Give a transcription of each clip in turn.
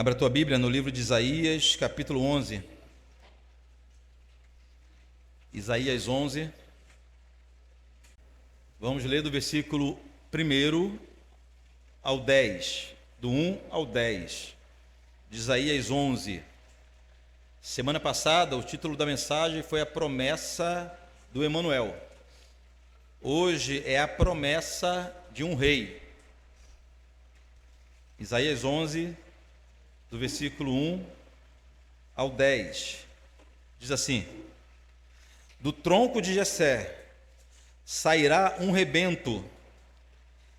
Abra a tua Bíblia no livro de Isaías, capítulo 11. Isaías 11. Vamos ler do versículo 1 ao 10. Do 1 ao 10. De Isaías 11. Semana passada, o título da mensagem foi a promessa do Emanuel. Hoje é a promessa de um rei. Isaías 11, do versículo 1 ao 10, diz assim: do tronco de Jessé sairá um rebento,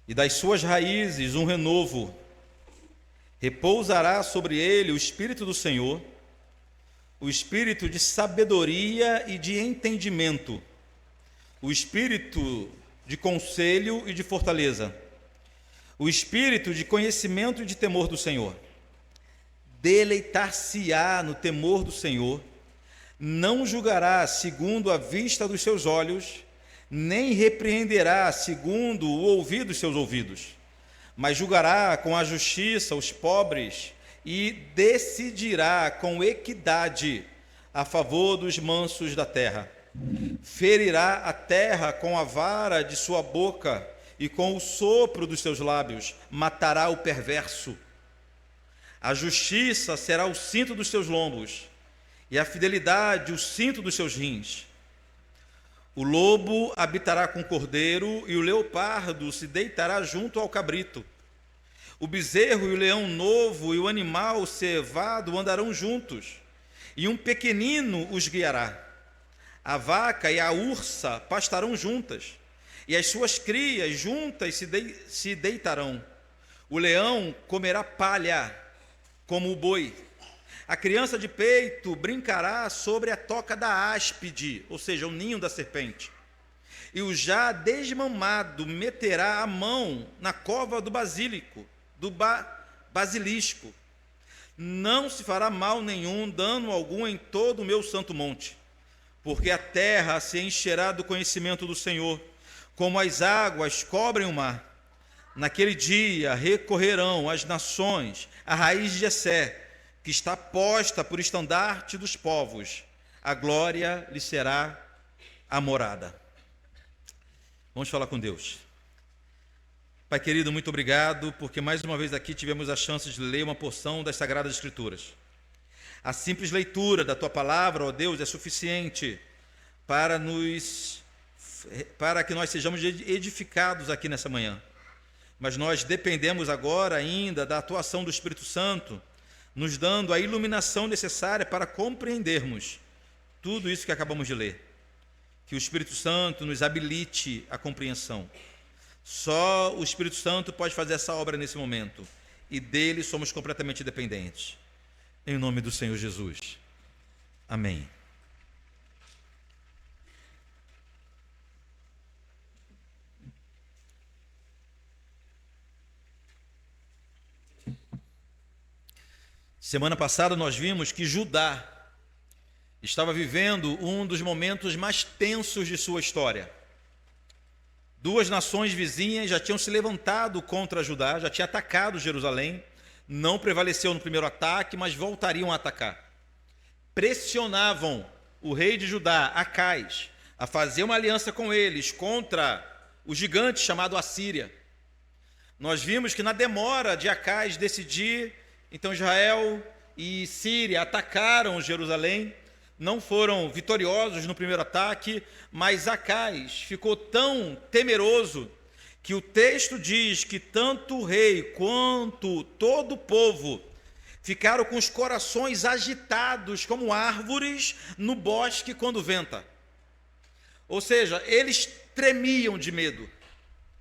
e das suas raízes um renovo. Repousará sobre ele o Espírito do Senhor, o Espírito de sabedoria e de entendimento, o Espírito de conselho e de fortaleza, o Espírito de conhecimento e de temor do Senhor. Deleitar-se-á no temor do Senhor, não julgará segundo a vista dos seus olhos, nem repreenderá segundo o ouvido dos seus ouvidos, mas julgará com a justiça os pobres e decidirá com equidade a favor dos mansos da terra. Ferirá a terra com a vara de sua boca e com o sopro dos seus lábios matará o perverso. A justiça será o cinto dos seus lombos, e a fidelidade o cinto dos seus rins. O lobo habitará com o cordeiro, e o leopardo se deitará junto ao cabrito. O bezerro e o leão novo e o animal cevado andarão juntos, e um pequenino os guiará. A vaca e a ursa pastarão juntas, e as suas crias juntas se deitarão. O leão comerá palha como o boi. A criança de peito brincará sobre a toca da áspide, ou seja, o ninho da serpente. E o já desmamado meterá a mão na cova do basilisco. Não se fará mal nenhum, dano algum em todo o meu santo monte, porque a terra se encherá do conhecimento do Senhor, como as águas cobrem o mar. Naquele dia recorrerão as nações à raiz de Jessé, que está posta por estandarte dos povos. A glória lhe será a morada. Vamos falar com Deus. Pai querido, muito obrigado, porque mais uma vez aqui tivemos a chance de ler uma porção das Sagradas Escrituras. A simples leitura da Tua Palavra, ó Deus, é suficiente para que nós sejamos edificados aqui nessa manhã. Mas nós dependemos agora ainda da atuação do Espírito Santo, nos dando a iluminação necessária para compreendermos tudo isso que acabamos de ler. Que o Espírito Santo nos habilite a compreensão. Só o Espírito Santo pode fazer essa obra nesse momento, e dele somos completamente dependentes. Em nome do Senhor Jesus. Amém. Semana passada nós vimos que Judá estava vivendo um dos momentos mais tensos de sua história. Duas nações vizinhas já tinham se levantado contra Judá, já tinham atacado Jerusalém, não prevaleceu no primeiro ataque, mas voltariam a atacar. Pressionavam o rei de Judá, Acais, a fazer uma aliança com eles contra o gigante chamado Assíria. Nós vimos que na demora de Acais decidir, então Israel e Síria atacaram Jerusalém, não foram vitoriosos no primeiro ataque, mas Acais ficou tão temeroso que o texto diz que tanto o rei quanto todo o povo ficaram com os corações agitados como árvores no bosque quando venta. Ou seja, eles tremiam de medo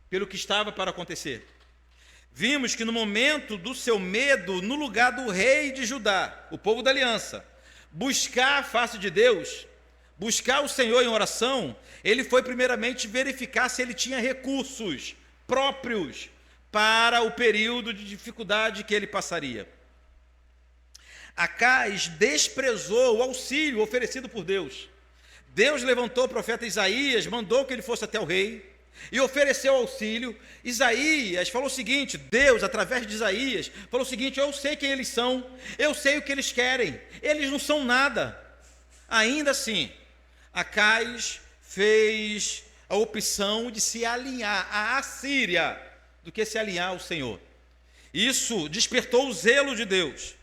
pelo que estava para acontecer. Vimos que no momento do seu medo, no lugar do rei de Judá, o povo da aliança, buscar a face de Deus, buscar o Senhor em oração, ele foi primeiramente verificar se ele tinha recursos próprios para o período de dificuldade que ele passaria. Acais desprezou o auxílio oferecido por Deus. Deus levantou o profeta Isaías, mandou que ele fosse até o rei, e ofereceu auxílio. Isaías falou o seguinte, Deus, através de Isaías, falou o seguinte: eu sei quem eles são, eu sei o que eles querem, eles não são nada. Ainda assim, Acais fez a opção de se alinhar à Assíria do que se alinhar ao Senhor. Isso despertou o zelo de Deus.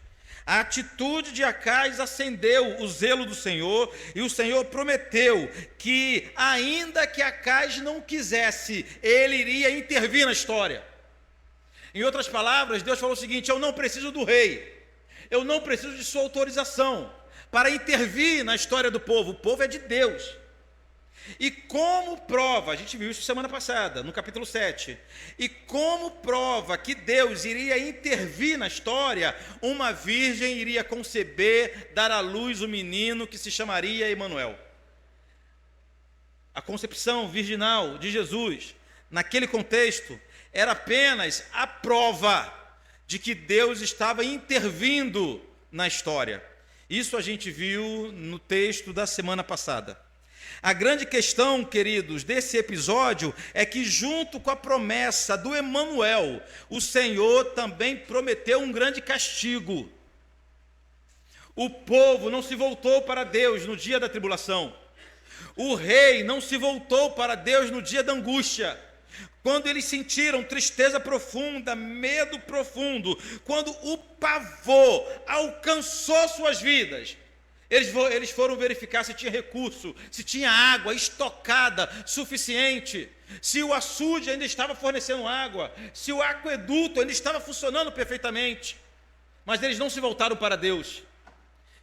A atitude de Acais acendeu o zelo do Senhor, e o Senhor prometeu que, ainda que Acais não quisesse, ele iria intervir na história. Em outras palavras, Deus falou o seguinte: eu não preciso do rei, eu não preciso de sua autorização para intervir na história do povo, o povo é de Deus. E como prova, a gente viu isso semana passada, no capítulo 7, e como prova que Deus iria intervir na história, uma virgem iria conceber, dar à luz um menino que se chamaria Emanuel. A concepção virginal de Jesus, naquele contexto, era apenas a prova de que Deus estava intervindo na história. Isso a gente viu no texto da semana passada. A grande questão, queridos, desse episódio é que, junto com a promessa do Emanuel, o Senhor também prometeu um grande castigo. O povo não se voltou para Deus no dia da tribulação. O rei não se voltou para Deus no dia da angústia. Quando eles sentiram tristeza profunda, medo profundo, quando o pavor alcançou suas vidas, eles foram verificar se tinha recurso, se tinha água estocada suficiente, se o açude ainda estava fornecendo água, se o aqueduto ainda estava funcionando perfeitamente. Mas eles não se voltaram para Deus.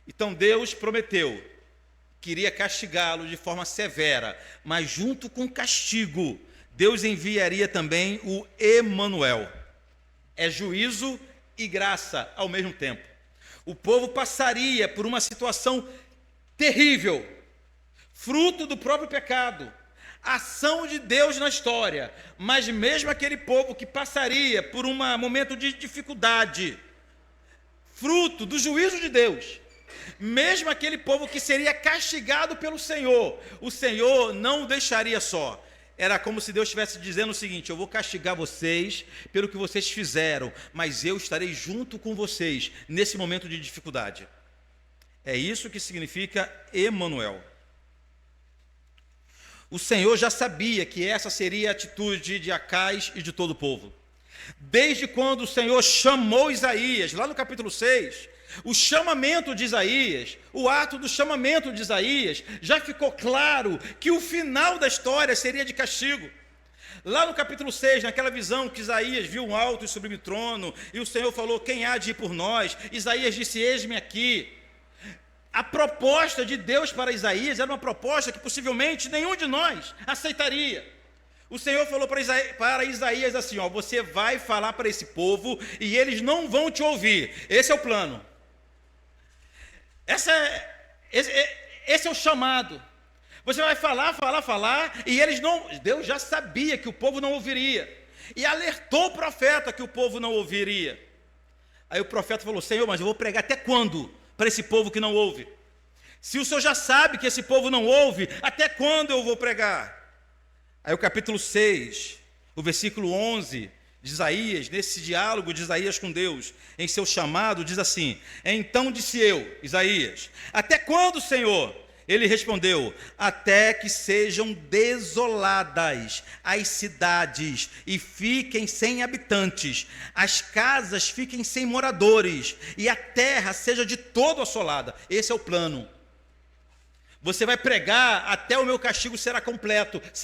Então Deus prometeu que iria castigá-lo de forma severa, mas junto com o castigo, Deus enviaria também o Emanuel. É juízo e graça ao mesmo tempo. O povo passaria por uma situação terrível, fruto do próprio pecado, ação de Deus na história, mas mesmo aquele povo que passaria por um momento de dificuldade, fruto do juízo de Deus, mesmo aquele povo que seria castigado pelo Senhor, o Senhor não o deixaria só. Era como se Deus estivesse dizendo o seguinte: eu vou castigar vocês pelo que vocês fizeram, mas eu estarei junto com vocês nesse momento de dificuldade. É isso que significa Emanuel. O Senhor já sabia que essa seria a atitude de Acais e de todo o povo. Desde quando o Senhor chamou Isaías, lá no capítulo 6, o chamamento de Isaías, o ato do chamamento de Isaías, já ficou claro que o final da história seria de castigo. Lá no capítulo 6, naquela visão que Isaías viu um alto e sublime trono, e o Senhor falou: quem há de ir por nós? Isaías disse: eis-me aqui. A proposta de Deus para Isaías era uma proposta que possivelmente nenhum de nós aceitaria. O Senhor falou para Isaías assim: ó, você vai falar para esse povo e eles não vão te ouvir. Esse é o plano. Esse é o chamado. Você vai falar, e eles não. Deus já sabia que o povo não ouviria, e alertou o profeta que o povo não ouviria. Aí o profeta falou: Senhor, mas eu vou pregar até quando para esse povo que não ouve? Se o Senhor já sabe que esse povo não ouve, até quando eu vou pregar? Aí o capítulo 6, o versículo 11 de Isaías, nesse diálogo de Isaías com Deus, em seu chamado, diz assim: então disse eu, Isaías, até quando, Senhor? Ele respondeu: até que sejam desoladas as cidades e fiquem sem habitantes, as casas fiquem sem moradores e a terra seja de todo assolada. Esse é o plano. Você vai pregar até o meu castigo ser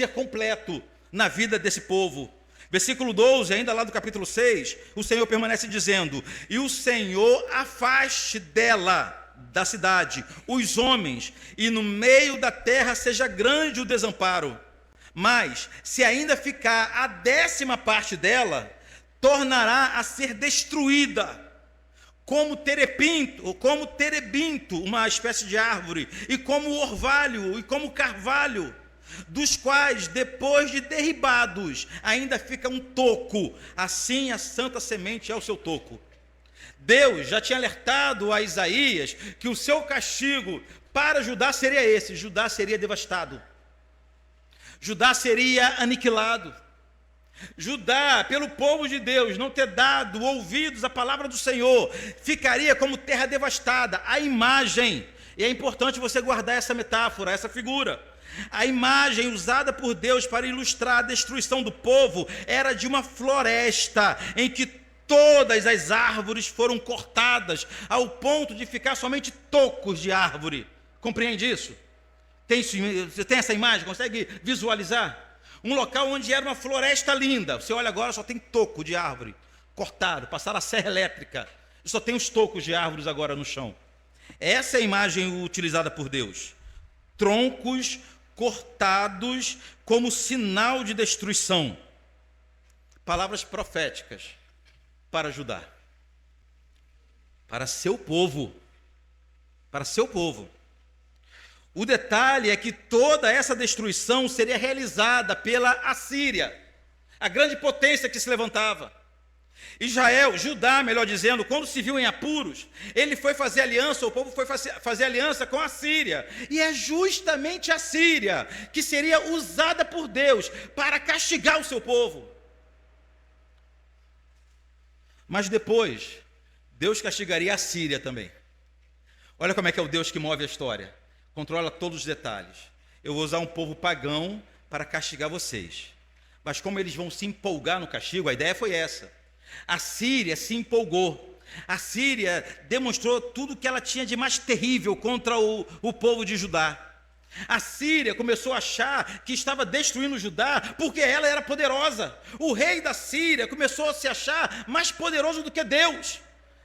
completo na vida desse povo. Versículo 12, ainda lá do capítulo 6, o Senhor permanece dizendo: e o Senhor afaste dela, da cidade, os homens, e no meio da terra seja grande o desamparo. Mas, se ainda ficar a 10ª parte dela, tornará a ser destruída, como terebinto, uma espécie de árvore, e como orvalho, e como carvalho, dos quais, depois de derribados, ainda fica um toco, assim a santa semente é o seu toco. Deus já tinha alertado a Isaías que o seu castigo para Judá seria esse: Judá seria devastado. Judá seria aniquilado. Judá, pelo povo de Deus, não ter dado ouvidos à palavra do Senhor, ficaria como terra devastada. A imagem, e é importante você guardar essa metáfora, essa figura. A imagem usada por Deus para ilustrar a destruição do povo era de uma floresta em que todas as árvores foram cortadas, ao ponto de ficar somente tocos de árvore. Compreende isso? Você tem essa imagem? Consegue visualizar? Um local onde era uma floresta linda. Você olha agora, só tem toco de árvore cortado, passaram a serra elétrica. Só tem os tocos de árvores agora no chão. Essa é a imagem utilizada por Deus. Troncos cortados como sinal de destruição. Palavras proféticas para Judá. Para seu povo. Para seu povo. O detalhe é que toda essa destruição seria realizada pela Assíria, a grande potência que se levantava. Israel, Judá, melhor dizendo, quando se viu em apuros, ele foi fazer aliança, o povo foi fazer aliança com a Síria. E é justamente a Síria que seria usada por Deus para castigar o seu povo. Mas depois, Deus castigaria a Síria também. Olha como é que é o Deus que move a história. Controla todos os detalhes. Eu vou usar um povo pagão para castigar vocês. Mas como eles vão se empolgar no castigo, a ideia foi essa. A Síria se empolgou. A Síria demonstrou tudo que ela tinha de mais terrível contra o povo de Judá. A Síria começou a achar que estava destruindo Judá porque ela era poderosa. O rei da Síria começou a se achar mais poderoso do que Deus.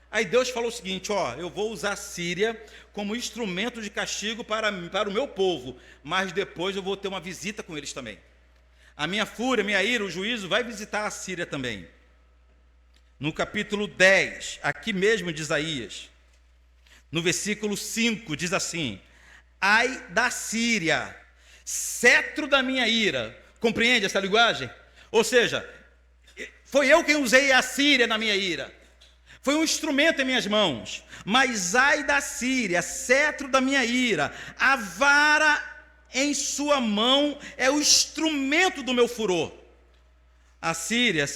Aí Deus falou o seguinte, eu vou usar a Síria como instrumento de castigo para o meu povo, mas depois eu vou ter uma visita com eles também. A minha fúria, a minha ira, o juízo vai visitar a Síria também. No capítulo 10, aqui mesmo de Isaías, no versículo 5, diz assim: ai da Síria, cetro da minha ira. Compreende essa linguagem? Ou seja, foi eu quem usei a Síria na minha ira. Foi um instrumento em minhas mãos. Mas ai da Síria, cetro da minha ira, a vara em sua mão é o instrumento do meu furor. A Síria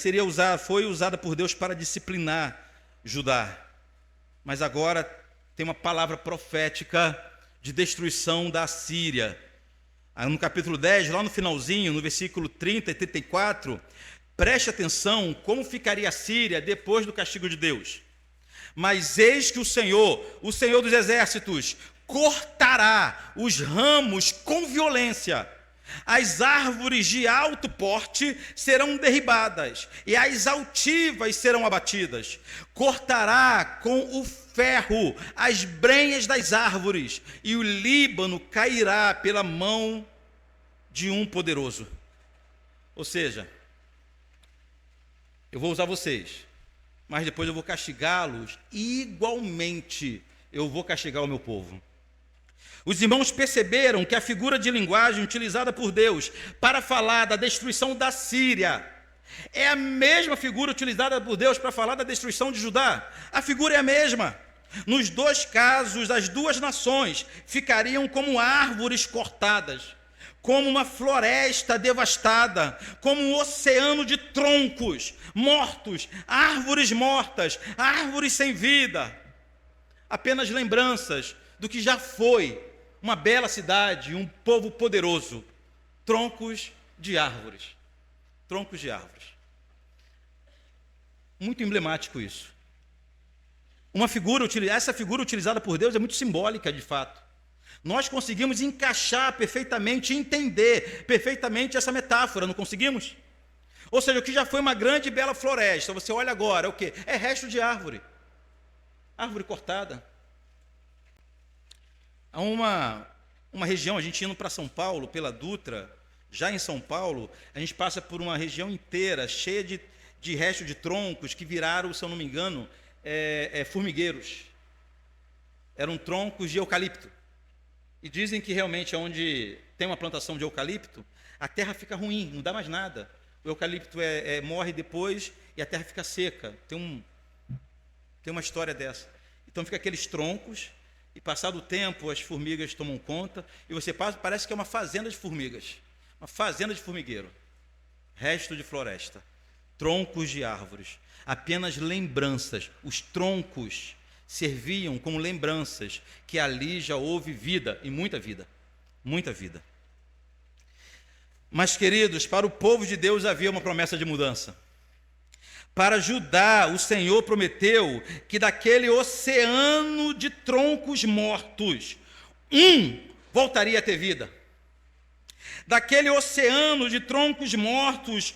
foi usada por Deus para disciplinar Judá. Mas agora tem uma palavra profética de destruição da Síria. No capítulo 10, lá no finalzinho, no versículo 30 e 34, preste atenção como ficaria a Síria depois do castigo de Deus. Mas eis que o Senhor dos exércitos, cortará os ramos com violência. As árvores de alto porte serão derribadas, e as altivas serão abatidas. Cortará com o ferro as brenhas das árvores, e o Líbano cairá pela mão de um poderoso. Ou seja, eu vou usar vocês, mas depois eu vou castigá-los igualmente. Eu vou castigar o meu povo. Os irmãos perceberam que a figura de linguagem utilizada por Deus para falar da destruição da Síria é a mesma figura utilizada por Deus para falar da destruição de Judá. A figura é a mesma. Nos dois casos, as duas nações ficariam como árvores cortadas, como uma floresta devastada, como um oceano de troncos mortos, árvores mortas, árvores sem vida. Apenas lembranças do que já foi uma bela cidade, um povo poderoso. Troncos de árvores. Troncos de árvores. Muito emblemático isso. Essa figura utilizada por Deus é muito simbólica, de fato. Nós conseguimos encaixar perfeitamente, entender perfeitamente essa metáfora, não conseguimos? Ou seja, o que já foi uma grande e bela floresta, você olha agora, é o quê? É resto de árvore. Árvore cortada. Há uma região, a gente indo para São Paulo, pela Dutra, já em São Paulo, a gente passa por uma região inteira, cheia de restos de troncos que viraram, se eu não me engano, formigueiros. Eram troncos de eucalipto. E dizem que realmente onde tem uma plantação de eucalipto, a terra fica ruim, não dá mais nada. O eucalipto morre depois e a terra fica seca. Tem uma história dessa. Então fica aqueles troncos, e passado o tempo as formigas tomam conta, e você parece que é uma fazenda de formigas. uma fazenda de formigueiro, resto de floresta, troncos de árvores, apenas lembranças. Os troncos serviam como lembranças que ali já houve vida, e muita vida, muita vida. Mas, queridos, para o povo de Deus havia uma promessa de mudança. Para Judá, o Senhor prometeu que daquele oceano de troncos mortos, voltaria a ter vida. Daquele oceano de troncos mortos,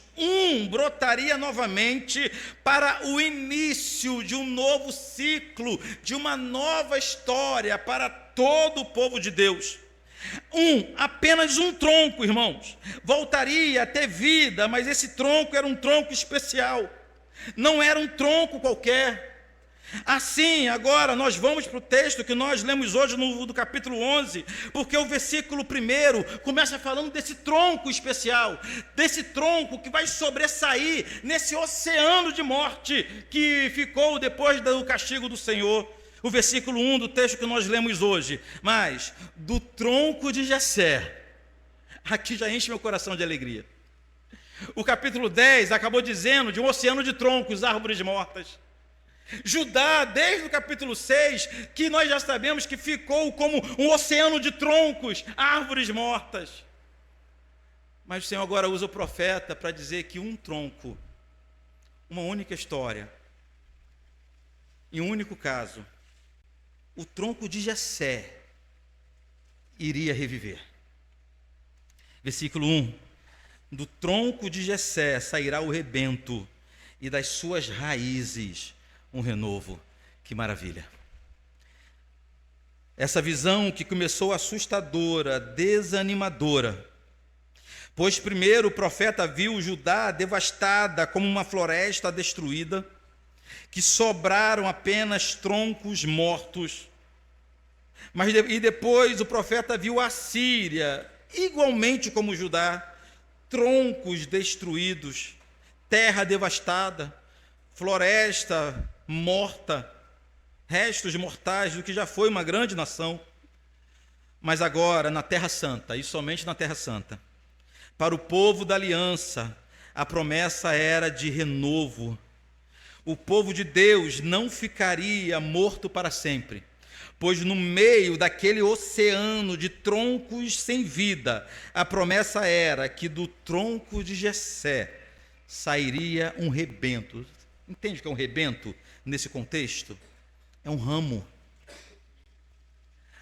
brotaria novamente para o início de um novo ciclo, de uma nova história para todo o povo de Deus. Apenas um tronco, irmãos, voltaria a ter vida, mas esse tronco era um tronco especial, não era um tronco qualquer. Assim, agora nós vamos para o texto que nós lemos hoje do capítulo 11, porque o versículo 1 começa falando desse tronco especial, desse tronco que vai sobressair nesse oceano de morte que ficou depois do castigo do Senhor. O versículo 1 do texto que nós lemos hoje: mas do tronco de Jessé, aqui já enche meu coração de alegria. O capítulo 10 acabou dizendo de um oceano de troncos, árvores mortas. Judá, desde o capítulo 6, que nós já sabemos que ficou como um oceano de troncos, árvores mortas. Mas o Senhor agora usa o profeta para dizer que um tronco, uma única história, em um único caso, o tronco de Jessé iria reviver. Versículo 1: do tronco de Jessé sairá o rebento, e das suas raízes um renovo. Que maravilha! Essa visão que começou assustadora, desanimadora, pois primeiro o profeta viu Judá devastada como uma floresta destruída, que sobraram apenas troncos mortos. E depois o profeta viu a Síria, igualmente como Judá, troncos destruídos, terra devastada, floresta morta, restos mortais do que já foi uma grande nação. Mas agora, na Terra Santa, e somente na Terra Santa, para o povo da aliança, a promessa era de renovo. O povo de Deus não ficaria morto para sempre, pois no meio daquele oceano de troncos sem vida, a promessa era que do tronco de Jessé sairia um rebento. Entende o que é um rebento nesse contexto? É um ramo.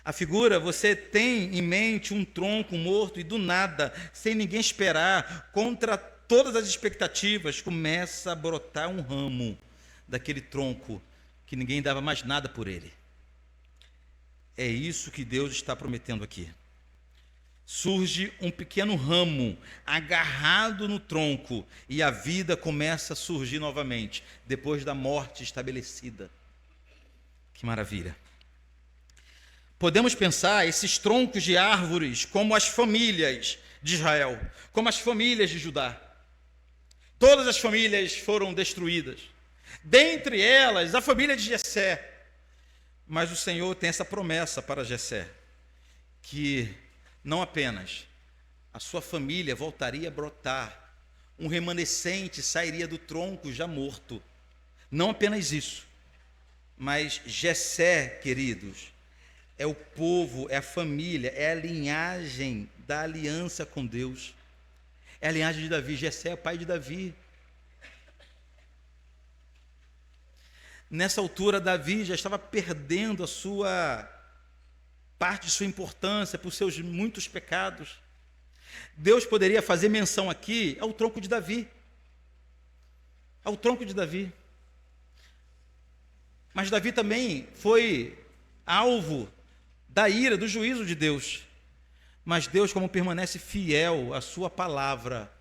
A figura, você tem em mente um tronco morto e do nada, sem ninguém esperar, contra todas as expectativas, começa a brotar um ramo daquele tronco que ninguém dava mais nada por ele. É isso que Deus está prometendo aqui. Surge um pequeno ramo agarrado no tronco e a vida começa a surgir novamente, depois da morte estabelecida. Que maravilha! Podemos pensar esses troncos de árvores como as famílias de Israel, como as famílias de Judá. Todas as famílias foram destruídas, dentre elas a família de Jessé. Mas o Senhor tem essa promessa para Jessé, que não apenas a sua família voltaria a brotar, um remanescente sairia do tronco já morto. Não apenas isso, mas Jessé, queridos, é o povo, é a família, é a linhagem da aliança com Deus. É a linhagem de Davi. Jessé é o pai de Davi. Nessa altura, Davi já estava perdendo a sua parte de sua importância por seus muitos pecados. Deus poderia fazer menção aqui ao tronco de Davi. Ao tronco de Davi. Mas Davi também foi alvo da ira, do juízo de Deus. Mas Deus, como permanece fiel à sua palavra,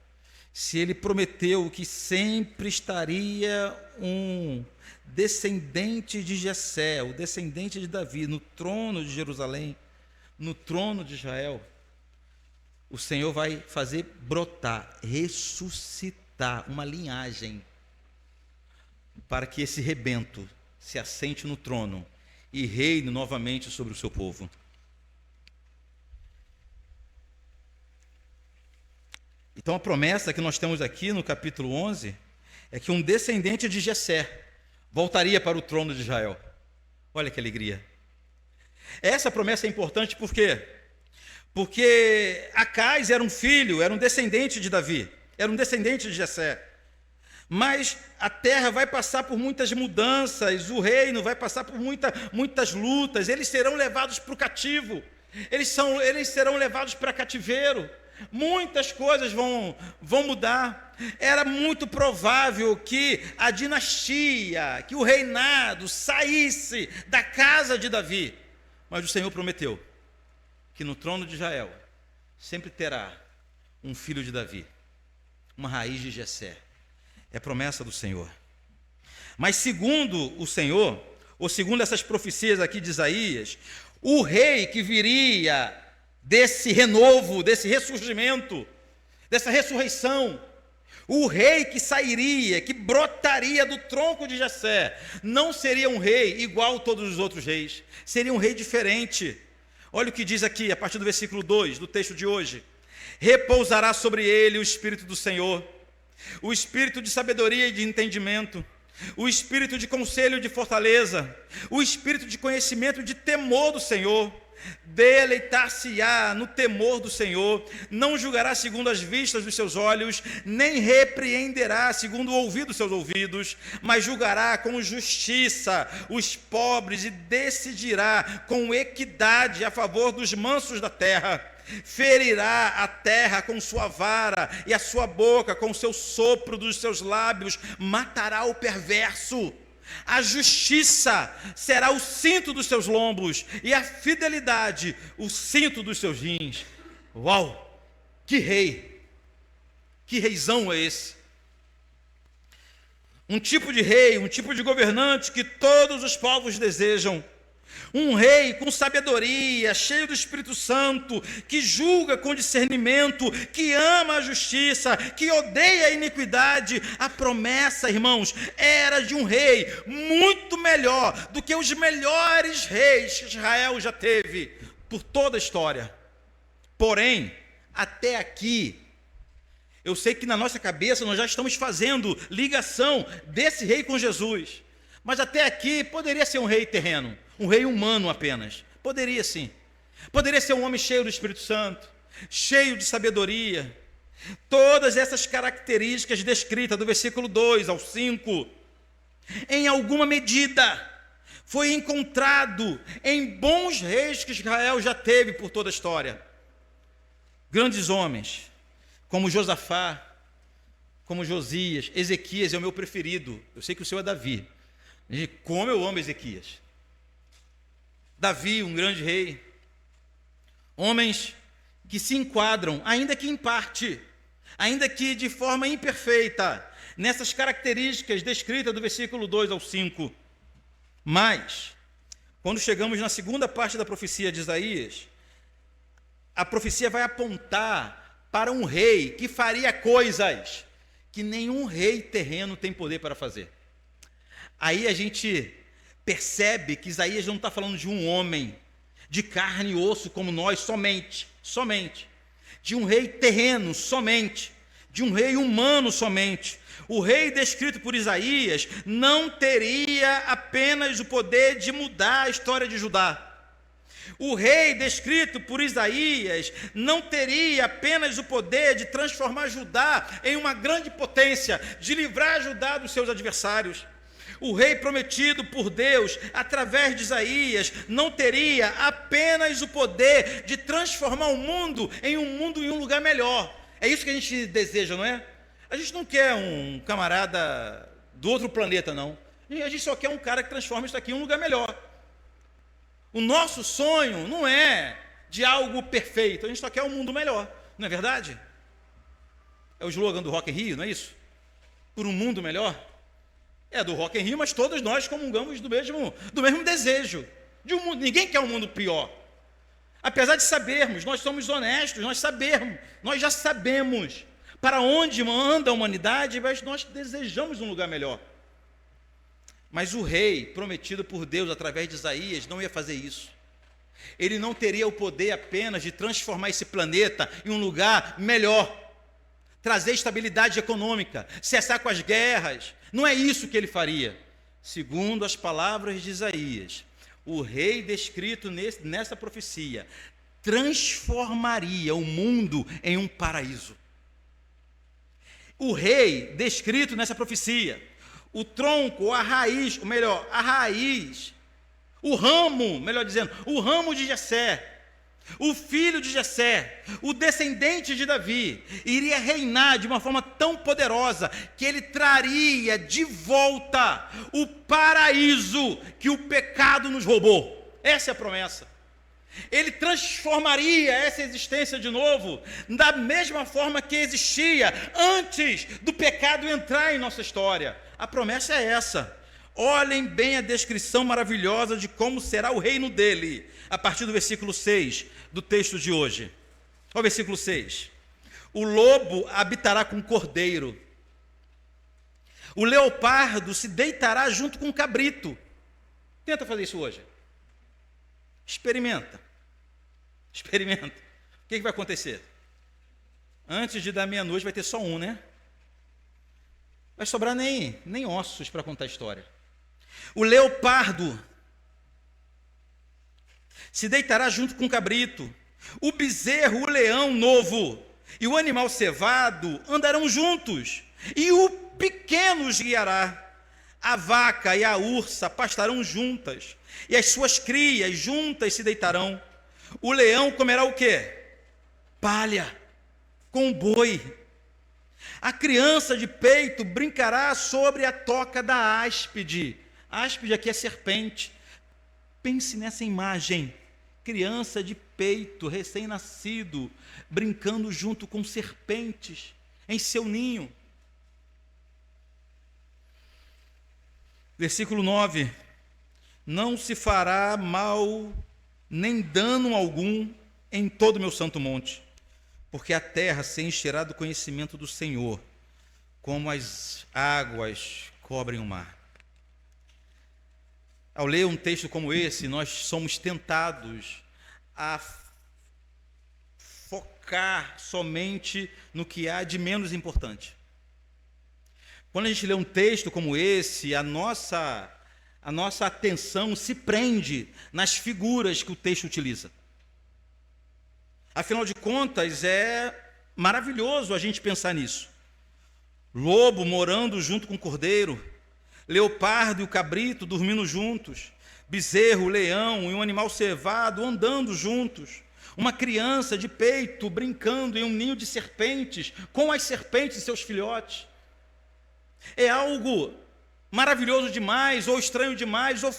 se ele prometeu que sempre estaria um descendente de Jessé, o descendente de Davi, no trono de Jerusalém, no trono de Israel, o Senhor vai fazer brotar, ressuscitar uma linhagem para que esse rebento se assente no trono e reine novamente sobre o seu povo. Então a promessa que nós temos aqui no capítulo 11 é que um descendente de Jessé voltaria para o trono de Israel. Olha que alegria. Essa promessa é importante por quê? Porque Acais era um filho, era um descendente de Davi, era um descendente de Jessé. Mas a terra vai passar por muitas mudanças, o reino vai passar por muitas lutas, eles serão levados para o cativo, eles serão levados para cativeiro, muitas coisas vão mudar. Era muito provável que a dinastia, que o reinado saísse da casa de Davi, mas o Senhor prometeu que no trono de Israel sempre terá um filho de Davi, uma raiz de Jessé. É promessa do Senhor. Mas segundo o Senhor, ou segundo essas profecias aqui de Isaías, o rei que viria desse renovo, desse ressurgimento, dessa ressurreição, o rei que sairia, que brotaria do tronco de Jessé, não seria um rei igual a todos os outros reis, seria um rei diferente. Olha o que diz aqui, a partir do versículo 2 do texto de hoje: repousará sobre ele o Espírito do Senhor, o Espírito de sabedoria e de entendimento, o Espírito de conselho e de fortaleza, o Espírito de conhecimento e de temor do Senhor. Deleitar-se-á no temor do Senhor, não julgará segundo as vistas dos seus olhos, nem repreenderá segundo o ouvido dos seus ouvidos, mas julgará com justiça os pobres e decidirá com equidade a favor dos mansos da terra. Ferirá a terra com sua vara e a sua boca com o seu sopro dos seus lábios matará o perverso. A justiça será o cinto dos seus lombos e a fidelidade o cinto dos seus rins. Uau! Que rei! Que reizão é esse? Um tipo de rei, um tipo de governante que todos os povos desejam. Um rei com sabedoria, cheio do Espírito Santo, que julga com discernimento, que ama a justiça, que odeia a iniquidade. A promessa, irmãos, era de um rei muito melhor do que os melhores reis que Israel já teve por toda a história. Porém, até aqui, eu sei que na nossa cabeça nós já estamos fazendo ligação desse rei com Jesus. Mas até aqui poderia ser um rei terreno, um rei humano apenas. Poderia sim. Poderia ser um homem cheio do Espírito Santo, cheio de sabedoria. Todas essas características descritas do versículo 2 ao 5, em alguma medida, foi encontrado em bons reis que Israel já teve por toda a história. Grandes homens, como Josafá, como Josias. Ezequias é o meu preferido. Eu sei que o seu é Davi. Como eu amo Ezequias. Davi, um grande rei. Homens que se enquadram, ainda que em parte, ainda que de forma imperfeita, nessas características descritas do versículo 2 ao 5. Mas, quando chegamos na segunda parte da profecia de Isaías, a profecia vai apontar para um rei que faria coisas que nenhum rei terreno tem poder para fazer. Aí a gente percebe que Isaías não está falando de um homem de carne e osso como nós, somente, de um rei terreno, somente, de um rei humano, somente. O rei descrito por Isaías não teria apenas o poder de mudar a história de Judá. O rei descrito por Isaías não teria apenas o poder de transformar Judá em uma grande potência, de livrar Judá dos seus adversários. O rei prometido por Deus, através de Isaías, não teria apenas o poder de transformar o mundo em um lugar melhor. É isso que a gente deseja, não é? A gente não quer um camarada do outro planeta, não. A gente só quer um cara que transforma isso aqui em um lugar melhor. O nosso sonho não é de algo perfeito, a gente só quer um mundo melhor, não é verdade? É o slogan do Rock in Rio, não é isso? Por um mundo melhor. É do Rock in Rio, mas todos nós comungamos do mesmo desejo. De um mundo, ninguém quer um mundo pior. Apesar de sabermos, nós somos honestos, nós já sabemos para onde anda a humanidade, mas nós desejamos um lugar melhor. Mas o rei prometido por Deus através de Isaías não ia fazer isso. Ele não teria o poder apenas de transformar esse planeta em um lugar melhor. trazer estabilidade econômica, cessar com as guerras. Não é isso que ele faria. Segundo as palavras de Isaías, o rei descrito nessa profecia transformaria o mundo em um paraíso. O rei descrito nessa profecia, o tronco, a raiz, ou melhor, a raiz, o ramo, melhor dizendo, o ramo de Jessé, o filho de Jessé, o descendente de Davi, iria reinar de uma forma tão poderosa que ele traria de volta o paraíso que o pecado nos roubou. Essa é a promessa. Ele transformaria essa existência de novo, da mesma forma que existia antes do pecado entrar em nossa história. A promessa é essa. Olhem bem a descrição maravilhosa de como será o reino dele, a partir do versículo 6 do texto de hoje. Olha o versículo 6. O lobo habitará com o cordeiro, o leopardo se deitará junto com o cabrito. Tenta fazer isso hoje. Experimenta. O que vai acontecer? Antes de dar meia-noite vai ter só um, né? Vai sobrar nem ossos para contar a história. O leopardo se deitará junto com o cabrito. O bezerro, o leão novo e o animal cevado andarão juntos. E o pequeno os guiará. A vaca e a ursa pastarão juntas, e as suas crias juntas se deitarão. O leão comerá o quê? Palha com o boi. A criança de peito brincará sobre a toca da áspide. Áspide aqui é serpente. Pense nessa imagem. Criança de peito, recém-nascido, brincando junto com serpentes em seu ninho. Versículo 9: não se fará mal nem dano algum em todo o meu santo monte, porque a terra se encherá do conhecimento do Senhor, como as águas cobrem o mar. Ao ler um texto como esse, nós somos tentados a focar somente no que há de menos importante. Quando a gente lê um texto como esse, a nossa atenção se prende nas figuras que o texto utiliza. Afinal de contas, é maravilhoso a gente pensar nisso. Lobo morando junto com o cordeiro, leopardo e o cabrito dormindo juntos, bezerro, leão e um animal cevado andando juntos, uma criança de peito brincando em um ninho de serpentes, com as serpentes e seus filhotes. É algo maravilhoso demais, ou estranho demais, ou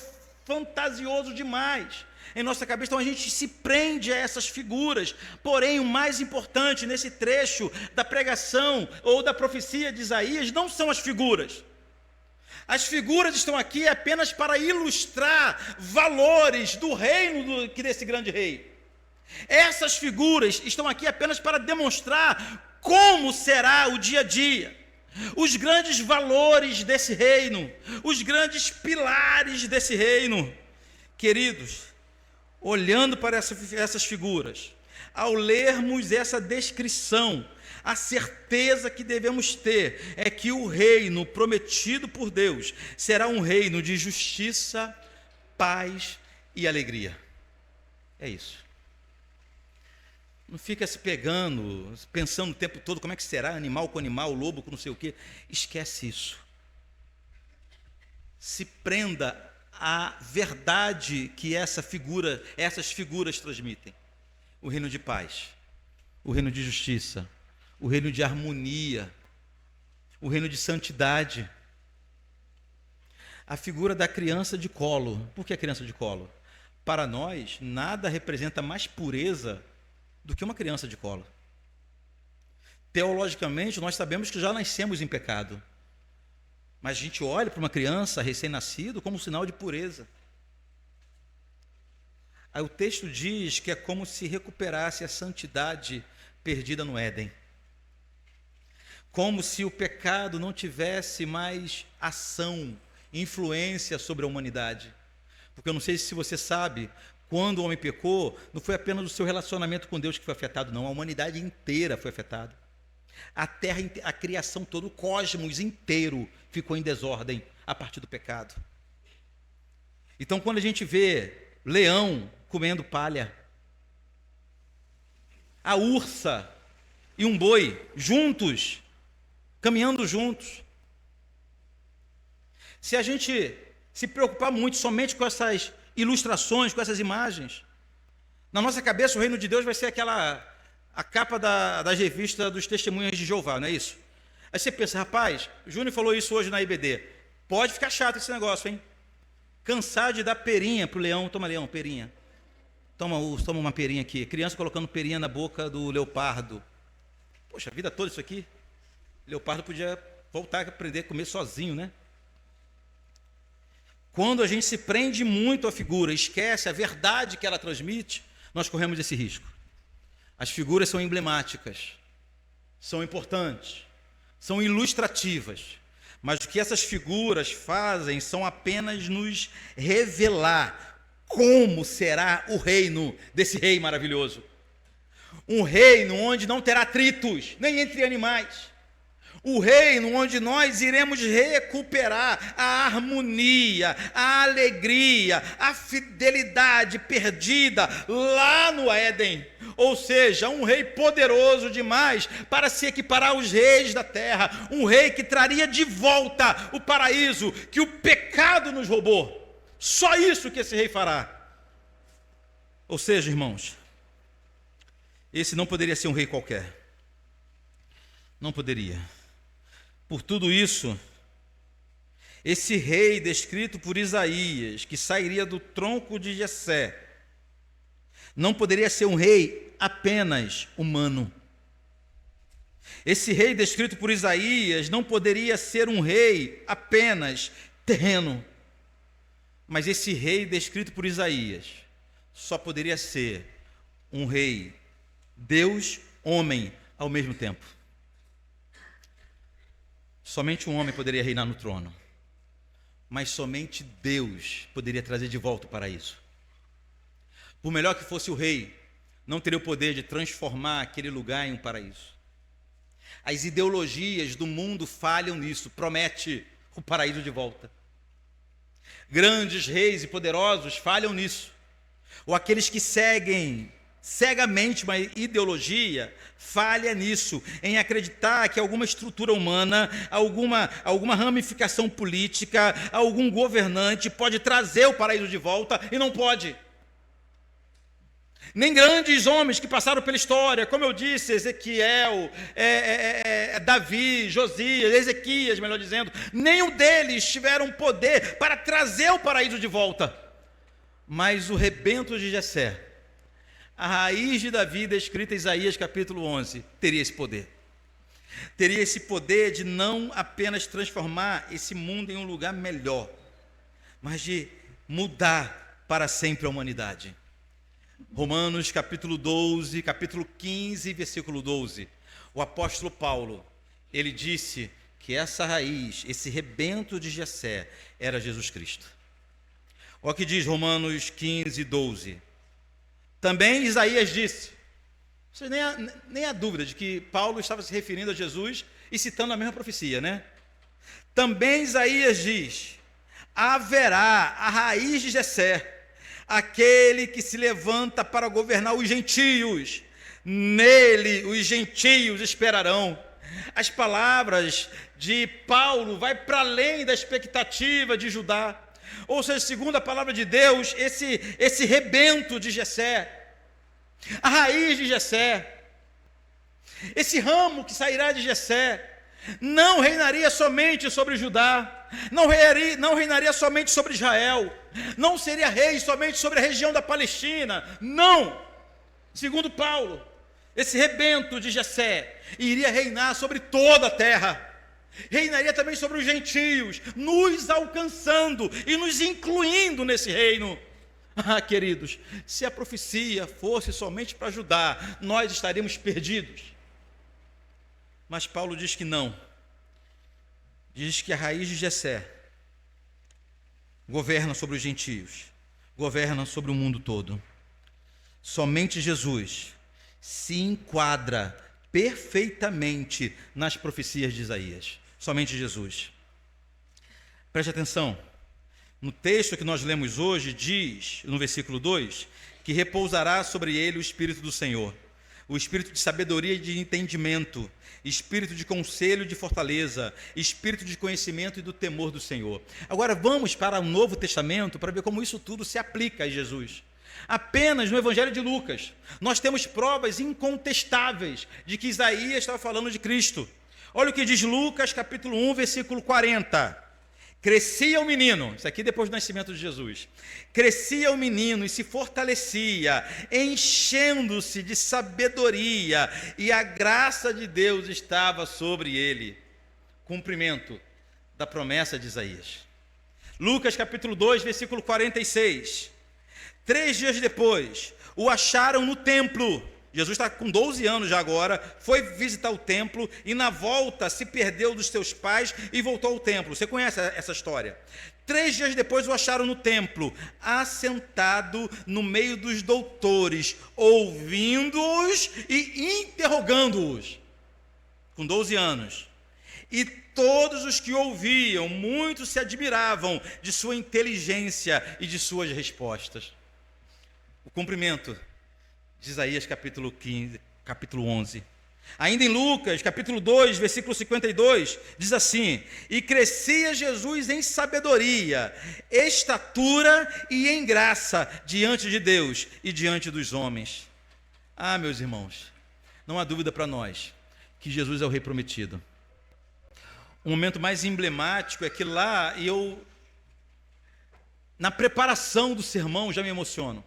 fantasioso demais em nossa cabeça. Então a gente se prende a essas figuras. Porém, o mais importante nesse trecho da pregação ou da profecia de Isaías não são as figuras. As figuras estão aqui apenas para ilustrar valores do reino desse grande rei. Essas figuras estão aqui apenas para demonstrar como será o dia a dia, os grandes valores desse reino, os grandes pilares desse reino. Queridos, olhando para essas figuras, ao lermos essa descrição, a certeza que devemos ter é que o reino prometido por Deus será um reino de justiça, paz e alegria. É isso. Não fica se pegando, pensando o tempo todo como é que será, animal com animal, lobo com não sei o quê. Esquece isso. Se prenda à verdade que essas figuras transmitem. O reino de paz, o reino de justiça, o reino de harmonia, o reino de santidade. A figura da criança de colo. Por que a criança de colo? Para nós, nada representa mais pureza do que uma criança de colo. Teologicamente, nós sabemos que já nascemos em pecado, mas a gente olha para uma criança recém-nascida como um sinal de pureza. Aí o texto diz que é como se recuperasse a santidade perdida no Éden, como se o pecado não tivesse mais ação, influência sobre a humanidade. Porque eu não sei se você sabe, quando o homem pecou, não foi apenas o seu relacionamento com Deus que foi afetado, não. A humanidade inteira foi afetada. A terra, a criação toda, o cosmos inteiro ficou em desordem a partir do pecado. Então, quando a gente vê leão comendo palha, a ursa e um boi juntos, caminhando juntos, se a gente se preocupar muito somente com essas ilustrações, com essas imagens, na nossa cabeça o reino de Deus vai ser a capa das revistas dos Testemunhas de Jeová, não é isso? Aí você pensa, rapaz, o Júnior falou isso hoje na IBD, pode ficar chato esse negócio, hein? Cansar de dar perinha para o leão, toma leão, perinha. Toma uma perinha aqui. Criança colocando perinha na boca do leopardo. Poxa, a vida toda isso aqui. O leopardo podia voltar a aprender a comer sozinho, né? Quando a gente se prende muito à figura, esquece a verdade que ela transmite, nós corremos esse risco. As figuras são emblemáticas, são importantes, são ilustrativas, mas o que essas figuras fazem são apenas nos revelar como será o reino desse rei maravilhoso. Um reino onde não terá atritos, nem entre animais. O reino onde nós iremos recuperar a harmonia, a alegria, a fidelidade perdida lá no Éden. Ou seja, um rei poderoso demais para se equiparar aos reis da terra. Um rei que traria de volta o paraíso que o pecado nos roubou. Só isso que esse rei fará. Ou seja, irmãos, esse não poderia ser um rei qualquer. Não poderia. Por tudo isso, esse rei descrito por Isaías, que sairia do tronco de Jessé, não poderia ser um rei apenas humano. Esse rei descrito por Isaías não poderia ser um rei apenas terreno. Mas esse rei descrito por Isaías só poderia ser um rei Deus, homem ao mesmo tempo. Somente um homem poderia reinar no trono, mas somente Deus poderia trazer de volta o paraíso. Por melhor que fosse o rei, não teria o poder de transformar aquele lugar em um paraíso. As ideologias do mundo falham nisso, promete o paraíso de volta. Grandes reis e poderosos falham nisso. Ou aqueles que seguem cegamente uma ideologia, falha nisso, em acreditar que alguma estrutura humana, alguma ramificação política, algum governante pode trazer o paraíso de volta, e não pode. Nem grandes homens que passaram pela história, como eu disse, Ezequiel, Davi, Josias, Ezequias, melhor dizendo, nenhum deles tiveram poder para trazer o paraíso de volta. Mas o rebento de Jessé, a raiz de Davi, descrita em Isaías capítulo 11, teria esse poder. Teria esse poder de não apenas transformar esse mundo em um lugar melhor, mas de mudar para sempre a humanidade. Romanos capítulo 12, capítulo 15, versículo 12. O apóstolo Paulo, ele disse que essa raiz, esse rebento de Jessé, era Jesus Cristo. Olha o que diz Romanos 15, 12. Também Isaías disse, você nem há dúvida de que Paulo estava se referindo a Jesus e citando a mesma profecia, né? Também Isaías diz, haverá a raiz de Jessé, aquele que se levanta para governar os gentios, nele os gentios esperarão. As palavras de Paulo vai para além da expectativa de Judá. Ou seja, segundo a palavra de Deus, esse rebento de Jessé, a raiz de Jessé, esse ramo que sairá de Jessé, não reinaria somente sobre Judá, não reinaria somente sobre Israel, não seria rei somente sobre a região da Palestina, não. Segundo Paulo, esse rebento de Jessé iria reinar sobre toda a terra. Reinaria também sobre os gentios, nos alcançando e nos incluindo nesse reino. Ah, queridos, se a profecia fosse somente para Judá, nós estaríamos perdidos. Mas Paulo diz que não. Diz que a raiz de Jessé governa sobre os gentios, governa sobre o mundo todo. Somente Jesus se enquadra perfeitamente nas profecias de Isaías. Somente Jesus. Preste atenção. No texto que nós lemos hoje, diz, no versículo 2, que repousará sobre ele o Espírito do Senhor, o Espírito de sabedoria e de entendimento, Espírito de conselho e de fortaleza, Espírito de conhecimento e do temor do Senhor. Agora vamos para o Novo Testamento para ver como isso tudo se aplica a Jesus. Apenas no Evangelho de Lucas, nós temos provas incontestáveis de que Isaías estava falando de Cristo. Olha o que diz Lucas, capítulo 1, versículo 40. Crescia o menino, isso aqui depois do nascimento de Jesus, crescia o menino e se fortalecia, enchendo-se de sabedoria, e a graça de Deus estava sobre ele. Cumprimento da promessa de Isaías. Lucas capítulo 2, versículo 46. 3 dias depois, o acharam no templo. Jesus está com 12 anos já agora, foi visitar o templo e na volta se perdeu dos seus pais e voltou ao templo. Você conhece essa história? 3 dias depois o acharam no templo, assentado no meio dos doutores, ouvindo-os e interrogando-os. Com 12 anos. E todos os que ouviam, muitos se admiravam de sua inteligência e de suas respostas. O cumprimento de Isaías capítulo 15, capítulo 11. Ainda em Lucas, capítulo 2, versículo 52, diz assim: e crescia Jesus em sabedoria, estatura e em graça diante de Deus e diante dos homens. Ah, meus irmãos, não há dúvida para nós que Jesus é o Rei prometido. O momento mais emblemático é que lá na preparação do sermão, já me emociono.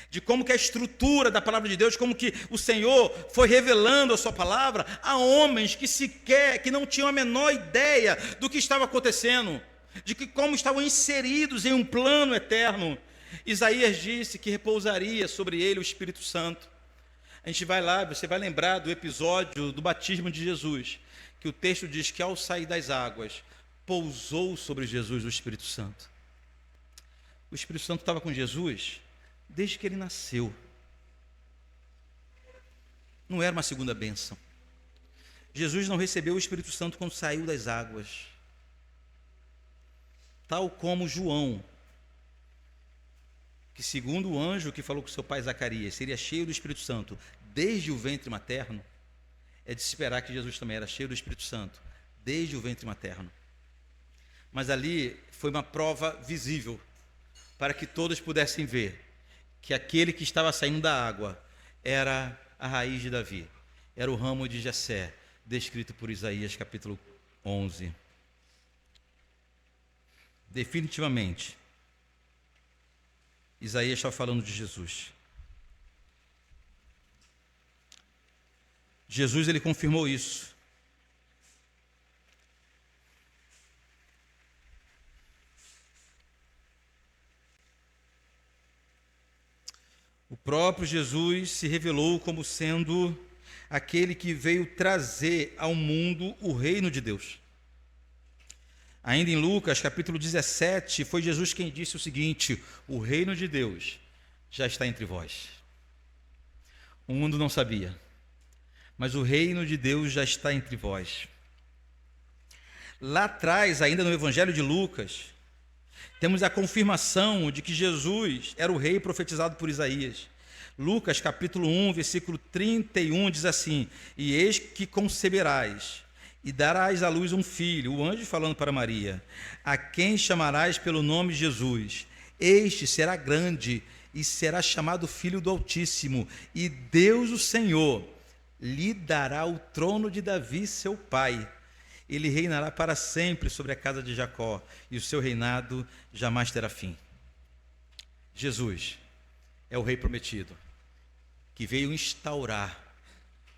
De como que a estrutura da palavra de Deus, como que o Senhor foi revelando a sua palavra a homens que não tinham a menor ideia do que estava acontecendo, de que como estavam inseridos em um plano eterno. Isaías disse que repousaria sobre ele o Espírito Santo. A gente vai lá, você vai lembrar do episódio do batismo de Jesus, que o texto diz que ao sair das águas, pousou sobre Jesus o Espírito Santo. O Espírito Santo estava com Jesus desde que ele nasceu. Não era uma segunda bênção. Jesus não recebeu o Espírito Santo quando saiu das águas. Tal como João, que segundo o anjo que falou com seu pai Zacarias, seria cheio do Espírito Santo desde o ventre materno, é de se esperar que Jesus também era cheio do Espírito Santo desde o ventre materno. Mas ali foi uma prova visível, para que todos pudessem ver que aquele que estava saindo da água era a raiz de Davi, era o ramo de Jessé, descrito por Isaías capítulo 11. Definitivamente, Isaías estava falando de Jesus. Jesus, ele confirmou isso. O próprio Jesus se revelou como sendo aquele que veio trazer ao mundo o reino de Deus. Ainda em Lucas, capítulo 17, foi Jesus quem disse o seguinte: o reino de Deus já está entre vós. O mundo não sabia, mas o reino de Deus já está entre vós. Lá atrás, ainda no Evangelho de Lucas, temos a confirmação de que Jesus era o rei profetizado por Isaías. Lucas capítulo 1, versículo 31 diz assim: e eis que conceberás e darás à luz um filho, o anjo falando para Maria, a quem chamarás pelo nome Jesus. Este será grande e será chamado Filho do Altíssimo, e Deus o Senhor lhe dará o trono de Davi seu pai. Ele reinará para sempre sobre a casa de Jacó, e o seu reinado jamais terá fim. Jesus é o Rei prometido, que veio instaurar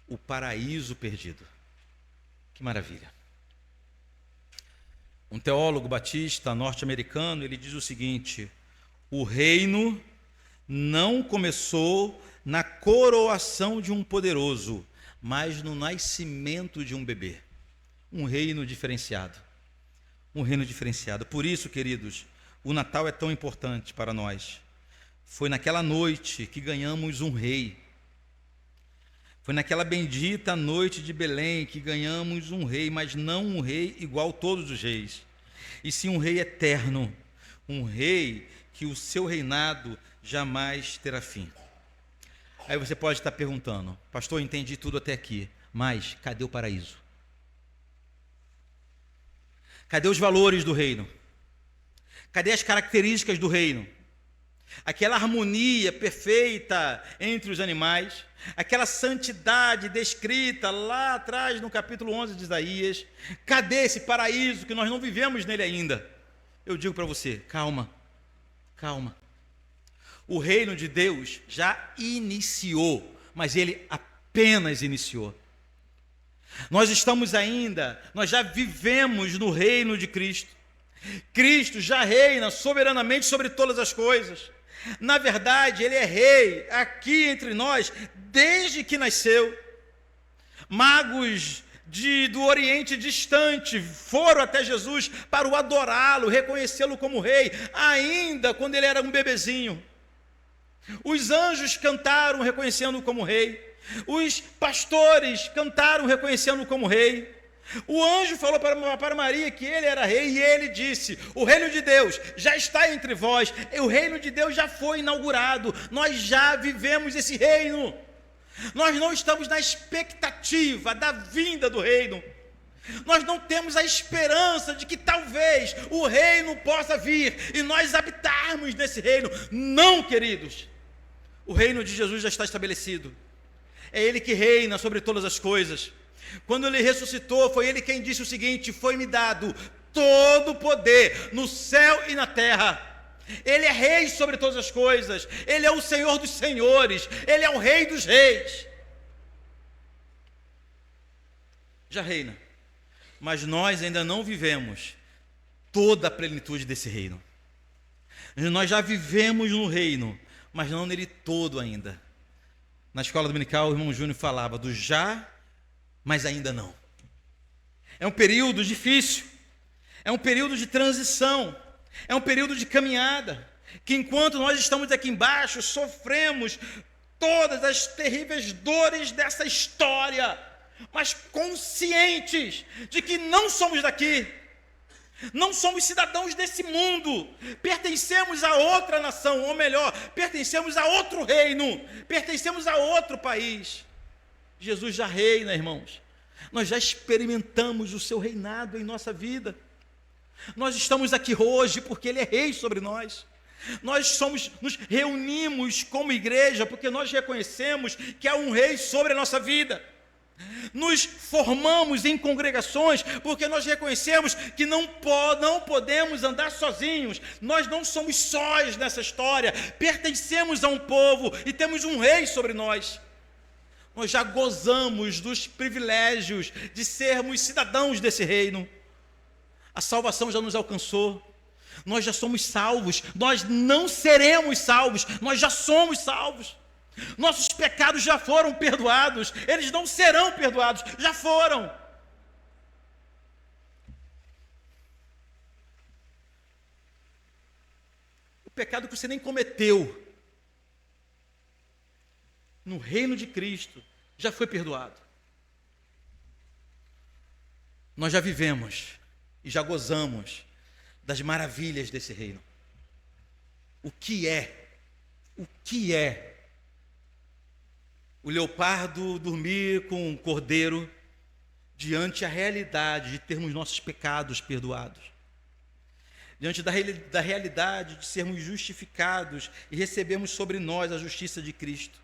o paraíso perdido. Que maravilha! Um teólogo batista norte-americano, ele diz o seguinte: o reino não começou na coroação de um poderoso, mas no nascimento de um bebê. Um reino diferenciado. Um reino diferenciado. Por isso, queridos, o Natal é tão importante para nós. Foi naquela noite que ganhamos um rei. Foi naquela bendita noite de Belém que ganhamos um rei, mas não um rei igual a todos os reis, e sim um rei eterno, um rei que o seu reinado jamais terá fim. Aí você pode estar perguntando: pastor, entendi tudo até aqui, mas cadê o paraíso? Cadê os valores do reino? Cadê as características do reino? Aquela harmonia perfeita entre os animais, aquela santidade descrita lá atrás no capítulo 11 de Isaías. Cadê esse paraíso que nós não vivemos nele ainda? Eu digo para você: calma, calma. O reino de Deus já iniciou, mas ele apenas iniciou. Nós estamos ainda, nós já vivemos no reino de Cristo. Cristo já reina soberanamente sobre todas as coisas. Na verdade, ele é rei aqui entre nós desde que nasceu. Magos do Oriente distante foram até Jesus para o adorá-lo, reconhecê-lo como rei, ainda quando ele era um bebezinho. Os anjos cantaram reconhecendo-o como rei. Os pastores cantaram reconhecendo-o como rei. O anjo falou para Maria que ele era rei, e ele disse: o reino de Deus já está entre vós, o reino de Deus já foi inaugurado, nós já vivemos esse reino. Nós não estamos na expectativa da vinda do reino, nós não temos a esperança de que talvez o reino possa vir e nós habitarmos nesse reino. Não, queridos, o reino de Jesus já está estabelecido, é ele que reina sobre todas as coisas. Quando ele ressuscitou, foi ele quem disse o seguinte: foi-me dado todo o poder no céu e na terra. Ele é rei sobre todas as coisas, ele é o Senhor dos senhores, ele é o rei dos reis. Já reina, mas nós ainda não vivemos toda a plenitude desse reino. Nós já vivemos no reino, mas não nele todo ainda. Na escola dominical, o irmão Júnior falava do já, mas ainda não. É um período difícil, é um período de transição, é um período de caminhada, que enquanto nós estamos aqui embaixo, sofremos todas as terríveis dores dessa história, mas conscientes de que não somos daqui, não somos cidadãos desse mundo, pertencemos a outra nação, ou melhor, pertencemos a outro reino, pertencemos a outro país. Jesus já reina, irmãos. Nós já experimentamos o seu reinado em nossa vida. Nós estamos aqui hoje porque ele é rei sobre nós. Nós nos reunimos como igreja porque nós reconhecemos que há um rei sobre a nossa vida. Nos formamos em congregações porque nós reconhecemos que não podemos andar sozinhos. Nós não somos sós nessa história. Pertencemos a um povo e temos um rei sobre nós. Nós já gozamos dos privilégios de sermos cidadãos desse reino. A salvação já nos alcançou. Nós já somos salvos. Nós não seremos salvos. Nós já somos salvos. Nossos pecados já foram perdoados. Eles não serão perdoados. Já foram. O pecado que você nem cometeu, no reino de Cristo, já foi perdoado. Nós já vivemos e já gozamos das maravilhas desse reino. O que é o leopardo dormir com o cordeiro diante da realidade de termos nossos pecados perdoados? Diante da realidade de sermos justificados e recebemos sobre nós a justiça de Cristo.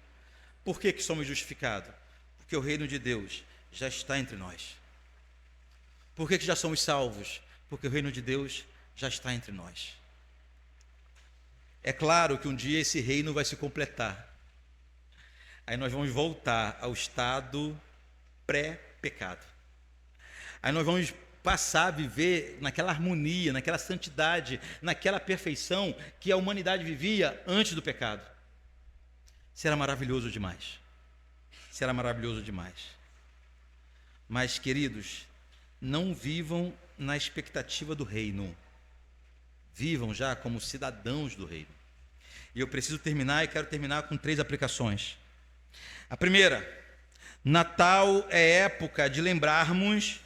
Por que somos justificados? Porque o reino de Deus já está entre nós. Por que já somos salvos? Porque o reino de Deus já está entre nós. É claro que um dia esse reino vai se completar. Aí nós vamos voltar ao estado pré-pecado. Aí nós vamos passar a viver naquela harmonia, naquela santidade, naquela perfeição que a humanidade vivia antes do pecado. Será maravilhoso demais. Será maravilhoso demais. Mas, queridos, não vivam na expectativa do reino. Vivam já como cidadãos do reino. E eu preciso terminar e quero terminar com 3 aplicações. A primeira: Natal é época de lembrarmos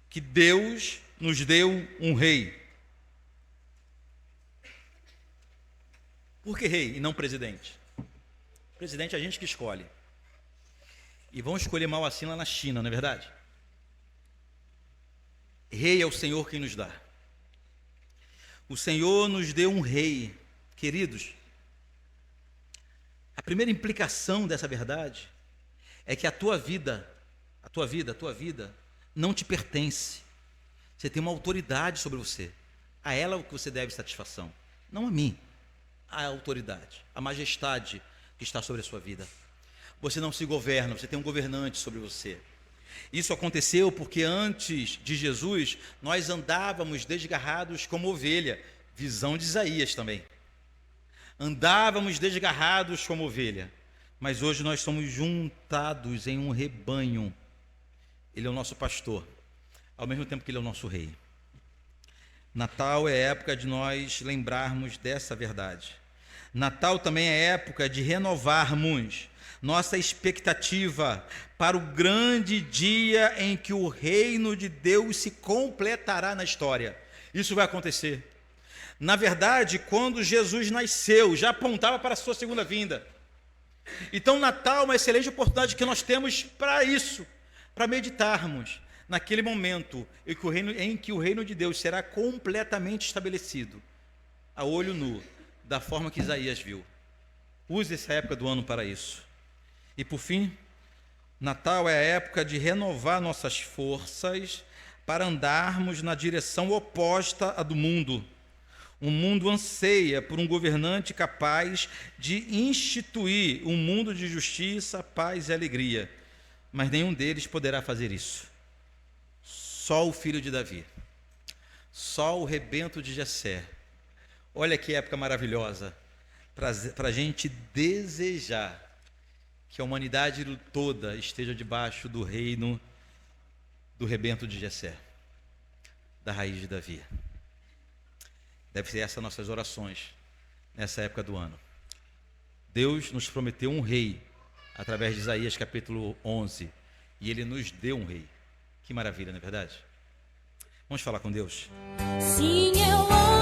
que Deus nos deu um rei. Por que rei e não presidente? Presidente é a gente que escolhe. E vão escolher mal assim lá na China, não é verdade? Rei é o Senhor quem nos dá. O Senhor nos deu um rei. Queridos, a primeira implicação dessa verdade é que a tua vida não te pertence. Você tem uma autoridade sobre você. A ela que você deve satisfação, não a mim. A autoridade, a majestade que está sobre a sua vida. Você não se governa, você tem um governante sobre você. Isso aconteceu porque antes de Jesus, nós andávamos desgarrados como ovelha. Visão de Isaías também. Andávamos desgarrados como ovelha. Mas hoje nós somos juntados em um rebanho. Ele é o nosso pastor, ao mesmo tempo que ele é o nosso rei. Natal é época de nós lembrarmos dessa verdade. Natal também é época de renovarmos nossa expectativa para o grande dia em que o reino de Deus se completará na história. Isso vai acontecer. Na verdade, quando Jesus nasceu, já apontava para a sua segunda vinda. Então, Natal é uma excelente oportunidade que nós temos para isso, para meditarmos naquele momento em que o reino de Deus será completamente estabelecido, a olho nu, da forma que Isaías viu. Use essa época do ano para isso. E por fim, Natal é a época de renovar nossas forças para andarmos na direção oposta à do mundo. O mundo anseia por um governante capaz de instituir um mundo de justiça, paz e alegria, mas nenhum deles poderá fazer isso. Só o filho de Davi, só o rebento de Jessé. Olha que época maravilhosa para a gente desejar que a humanidade toda esteja debaixo do reino do rebento de Jessé, da raiz de Davi. Deve ser essas nossas orações nessa época do ano. Deus nos prometeu um rei através de Isaías capítulo 11 e Ele nos deu um rei. Que maravilha, não é verdade? Vamos falar com Deus? Sim, eu amo.